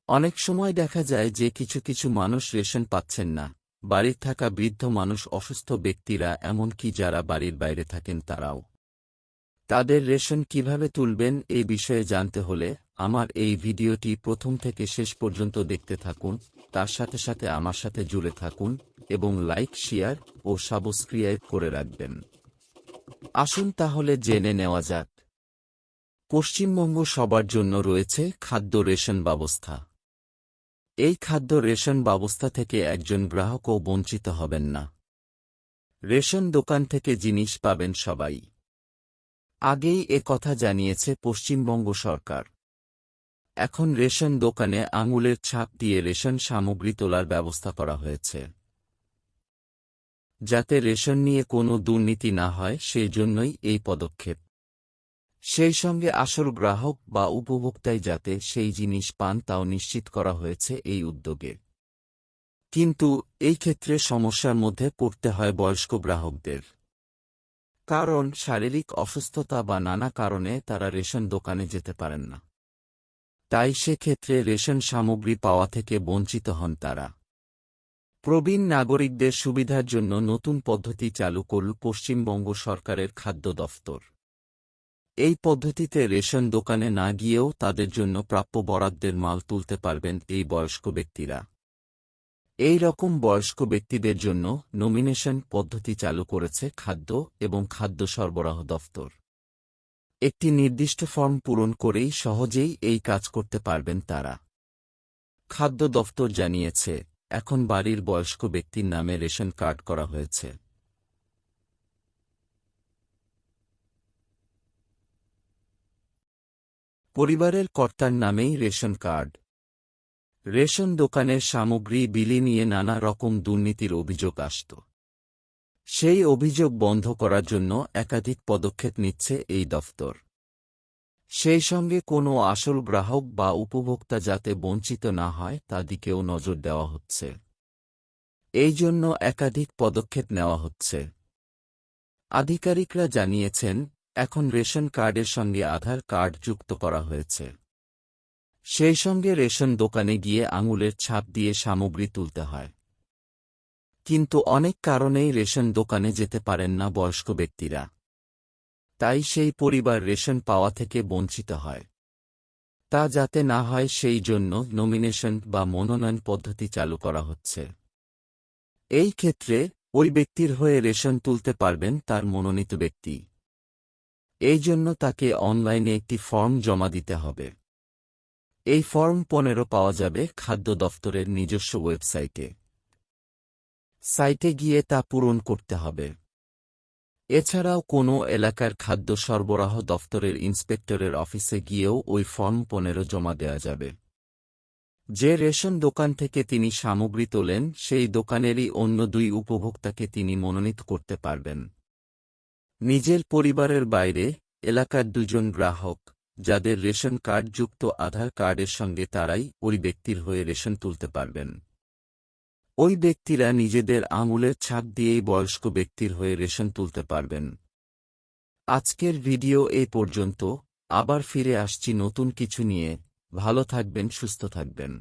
অনেক সময় দেখা যায় যে কিছু কিছু মানুষ রেশন পাচ্ছেন না। বাড়ির থাকা বৃদ্ধ মানুষ, অসুস্থ ব্যক্তিরা, এমনকি যারা বাড়ির বাইরে থাকেন তারাও। তাদের রেশন কিভাবে তুলবেন এই বিষয়ে জানতে হলে আমার এই ভিডিওটি প্রথম থেকে শেষ পর্যন্ত দেখতে থাকুন। তার সাথে সাথে আমার সাথে জুড়ে থাকুন এবং লাইক, শেয়ার ও সাবস্ক্রাইব করে রাখবেন। আসুন তাহলে জেনে নেওয়া যাক। পশ্চিমবঙ্গ সবার জন্য রয়েছে খাদ্য রেশন ব্যবস্থা। এই খাদ্য রেশন ব্যবস্থা থেকে একজন গ্রাহকও বঞ্চিত হবেন না। রেশন দোকান থেকে জিনিস পাবেন সবাই। আগেই কথা জানিয়েছে পশ্চিমবঙ্গ সরকার। এখন রেশন দোকানে আঙুলের ছাপ দিয়ে রেশন সামগ্রী তোলার ব্যবস্থা করা হয়েছে। যাতে রেশন নিয়ে কোনো দুর্নীতি না হয় সেই জন্যই এই পদক্ষেপ। সেই সঙ্গে আসল গ্রাহক বা উপভোক্তাই যাতে সেই জিনিস পান তাও নিশ্চিত করা হয়েছে এই উদ্যোগে। কিন্তু এই ক্ষেত্রে সমস্যার মধ্যে পড়তে হয় বয়স্ক গ্রাহকদের। কারণ শারীরিক অসুস্থতা বা নানা কারণে তারা রেশন দোকানে যেতে পারেন না। তাই সেক্ষেত্রে রেশন সামগ্রী পাওয়া থেকে বঞ্চিত হন তারা। প্রবীণ নাগরিকদের সুবিধার জন্য নতুন পদ্ধতি চালু করল পশ্চিমবঙ্গ সরকারের খাদ্য দফতর। এই পদ্ধতিতে রেশন দোকানে না গিয়েও তাদের জন্য প্রাপ্য বরাদ্দের মাল তুলতে পারবেন এই বয়স্ক ব্যক্তিরা। এই রকম বয়স্ক ব্যক্তিদের জন্য নমিনেশন পদ্ধতি চালু করেছে খাদ্য এবং খাদ্য সরবরাহ দফতর। একটি নির্দিষ্ট ফর্ম পূরণ করেই সহজেই এই কাজ করতে পারবেন তারা। খাদ্য দফতর জানিয়েছে, এখন বাড়ির বয়স্ক ব্যক্তির নামে রেশন কার্ড করা হয়েছে। পরিবারের কর্তার নামেই রেশন কার্ড। রেশন দোকানের সামগ্রী বিলি নিয়ে নানা রকম দুর্নীতির অভিযোগ আসত। সেই অভিযোগ বন্ধ করার জন্য একাধিক পদক্ষেপ নিচ্ছে এই দফতর। সেই সঙ্গে কোনো আসল গ্রাহক বা উপভোক্তা যাতে বঞ্চিত না হয় তা দিকেও নজর দেওয়া হচ্ছে। এই জন্য একাধিক পদক্ষেপ নেওয়া হচ্ছে। আধিকারিকরা জানিয়েছেন, এখন রেশন কার্ডের সঙ্গে আধার কার্ড যুক্ত করা হয়েছে। সেই সঙ্গে রেশন দোকানে গিয়ে আঙুলের ছাপ দিয়ে সামগ্রী তুলতে হয়। কিন্তু অনেক কারণেই রেশন দোকানে যেতে পারেন না বয়স্ক ব্যক্তিরা। তাই সেই পরিবার রেশন পাওয়া থেকে বঞ্চিত হয়। তা যাতে না হয় সেই জন্য নমিনেশন বা মনোনয়ন পদ্ধতি চালু করা হচ্ছে। এই ক্ষেত্রে ওই ব্যক্তির হয়ে রেশন তুলতে পারবেন তার মনোনীত ব্যক্তি। এই জন্য তাকে অনলাইনে একটি ফর্ম জমা দিতে হবে। এই ফর্ম 15 পাওয়া যাবে খাদ্য দফতরের নিজস্ব ওয়েবসাইটে। সাইটে গিয়ে তা পূরণ করতে হবে। এছাড়াও কোনো এলাকার খাদ্য সরবরাহ দফতরের ইন্সপেক্টরের অফিসে গিয়েও ওই ফর্ম 15 জমা দেওয়া যাবে। যে রেশন দোকান থেকে তিনি সামগ্রী তোলেন সেই দোকানেরই অন্য 2 উপভোক্তাকে তিনি মনোনীত করতে পারবেন। নিজের পরিবারের বাইরে এলাকার 2 জন গ্রাহক যাদের রেশন কার্ড যুক্ত আধার কার্ডের সঙ্গে তারাই ওই ব্যক্তির হয়ে রেশন তুলতে পারবেন। ওই ব্যক্তিরা নিজেদের আঙুলের ছাপ দিয়েই বয়স্ক ব্যক্তির হয়ে রেশন তুলতে পারবেন। আজকের ভিডিও এই পর্যন্ত। আবার ফিরে আসছি নতুন কিছু নিয়ে। ভালো থাকবেন, সুস্থ থাকবেন।